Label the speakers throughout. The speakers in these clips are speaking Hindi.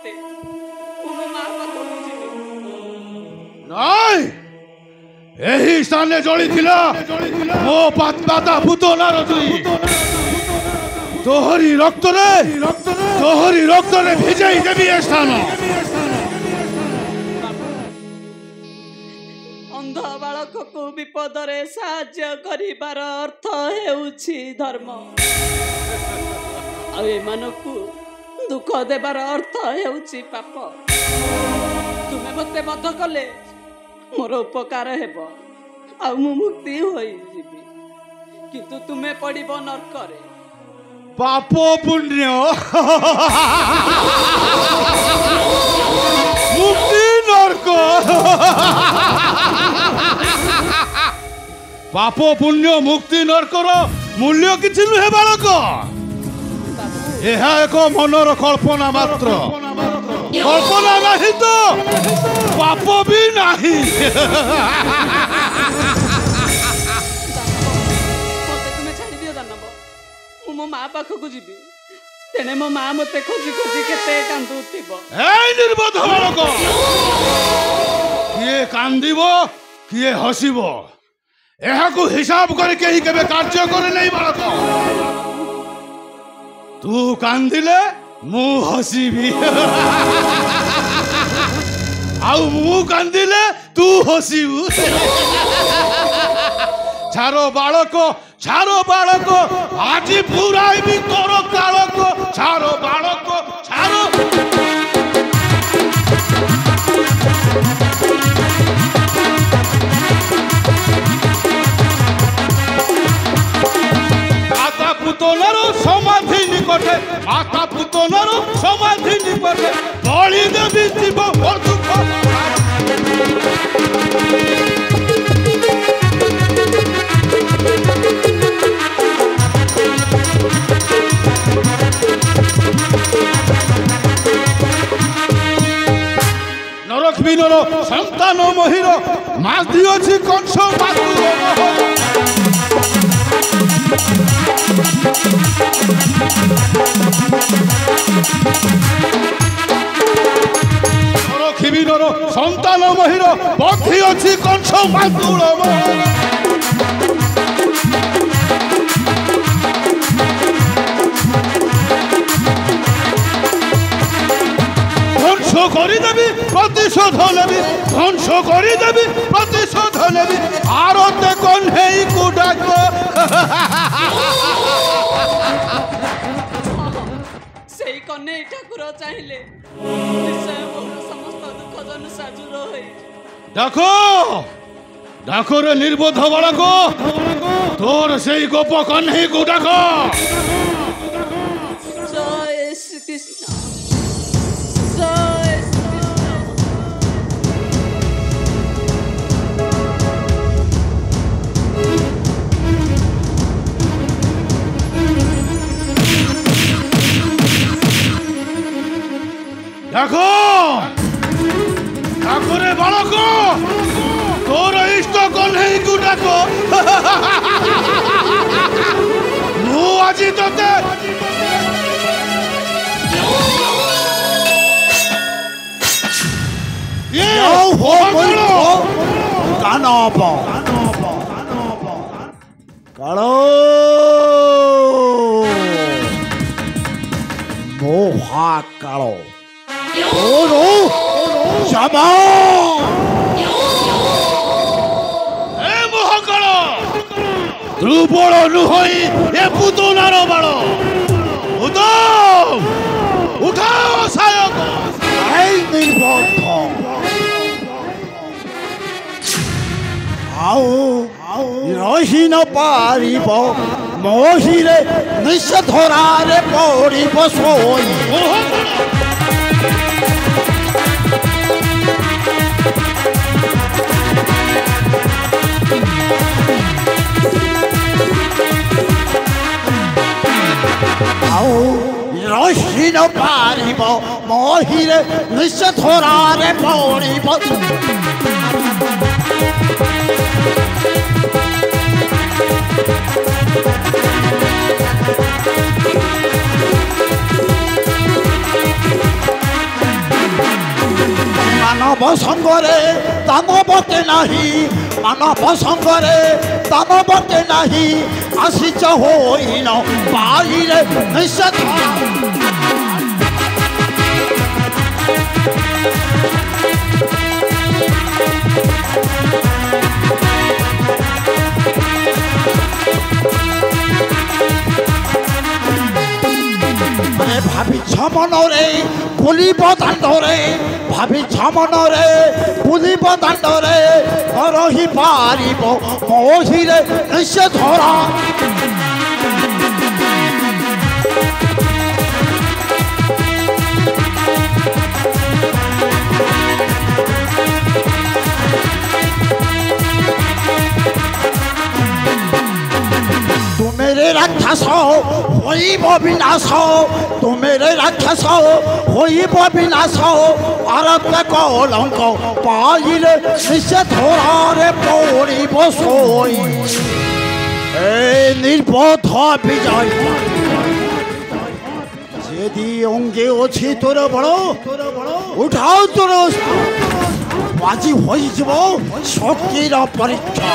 Speaker 1: मते मो मां पाखो बुझिबे
Speaker 2: নাই ଏହି ସ୍ଥାନରେ ଜଳିଥିଲା ମୋ ପାତା ପୁତନାର ଜୁଇ ତୋହରି ରକ୍ତରେ ଭିଜାଇ ଦେବି ଏ ସ୍ଥାନ।
Speaker 1: अंध बालक को विपद रे साहाय्य करिबार अर्थ हेउछि धर्म आ एमानकु दुख देबार अर्थ हेउछि पाप। तुमे मते बध कले मोर उपकार हेबो आ मु मुक्ति होई जिबि किंतु तुमे पड़िबो नरक रे।
Speaker 2: पाप पुण्य मुक्ति नरक पाप पुण्य मुक्ति नरकर मूल्य किछि नुहे बालक यह एक मनर कल्पना मात्र कल्पना नहीं तो पाप भी नहीं।
Speaker 1: मो माँ पाखक जीवी तेने मो माँ मते खोजी खोजी केते कांदुथिबो।
Speaker 2: ए निर्बोध बालक किए कांदिबो किए हसिबो एहाकु हिसाब करे केही केबे कार्य करे नहीं बालक। तू कांदिले मु हसिबी आउ मु कांदिले तू हसिबु। छारो बालक आज पुराई भी तोर कालक छारो बालक छारो। माता पुतनार समाधि निकटे बलि देवी जीव दुख नरखिनर संतान महिर मादी अछि कंस नरखिनर संतान महिर पक्षी अछि कंस मातुल ধ্বংস করিদেবি প্রতিশোধ নেবি আরতে কন্হেই কুডাক।
Speaker 1: সেই কন্যা ঠাকুর চাইলে নিশ্চয় মোর সমস্ত দুঃখ জনুষা দূর হই।
Speaker 2: ডাকো রে নির্বোধ বালক তোর সেই গোপ কন্হেই কুডাক।
Speaker 1: জয় শ্রীকৃষ্ণ জয় শ্রীকৃষ্ণ।
Speaker 2: ডাকো রে বালক তোর ইষ্ট কন্হেই কুডাক। মু আজি তোতে
Speaker 3: মহাকাল
Speaker 2: মহাকাল দুর্বল নুহই এ পুতনার বাল উঠাও সায়ক।
Speaker 3: নির্বদ্ধ রহি ন পারিব মহিরে নিঃস ধরারে পড়িব সই। রহি ন পারিব মহিরে নিঃস ধরারে পড়িব। সঙ্গরে দানবকে নাহি মানব সঙ্গরে দানবকে নাহি আসিছ হইন বাইরে নিষেধ ভাবিছ মনরে বুলিব দাণ্ডরে ভাবিছ মনরে বুলিব দাণ্ডরে রহি পারিব মহিরে নিষেধরা तुमेरे राक्षस होइब विनाश तुमेरे राक्षस होइब विनाश भारत कलंक पाइले निषेधरे पड़िब सोई ए निर्बोध विजय यदि अंगे अच्छी तोर बड़ उठाओ तोर बाजी हो शक्तिर परीक्षा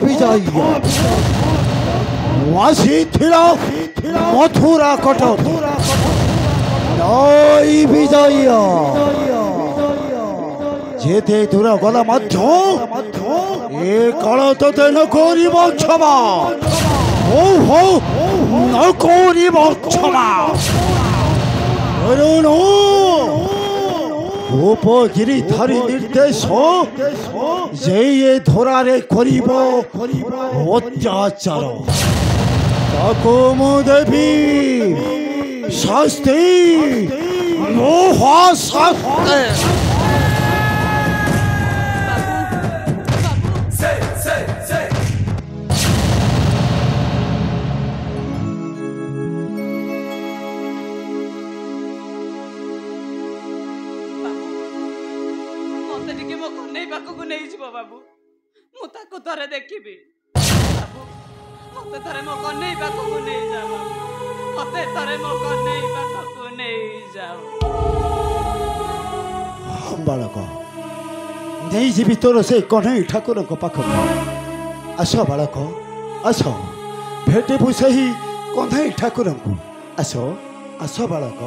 Speaker 3: विजय वासी मथुरा कटक नई विजय जेते दूर गला मध्य ए कल तोते न करिब क्षमा हो हो न करिब क्षमा अरुण उपगिरीधारी निर्देश जे धरारे करिब अत्याचार ताको मु देवी शास्ति महाशास्ति
Speaker 1: बाबू मुझे थे देखी मत थे मो कन्हई पाखक नहीं जाओ मत थे मो कन्हई पाखक नहीं जाओ
Speaker 3: बालक ନେଇଯିବି ତୋର ସେ କହ୍ନେଇ ଠାକୁରଙ୍କ ପାଖକୁ। ଆସ ବାଳକ ଆସ, ଭେଟିବୁ ସେହି କହ୍ନେଇ ଠାକୁରଙ୍କୁ। ଆସ ଆସ ବାଳକ।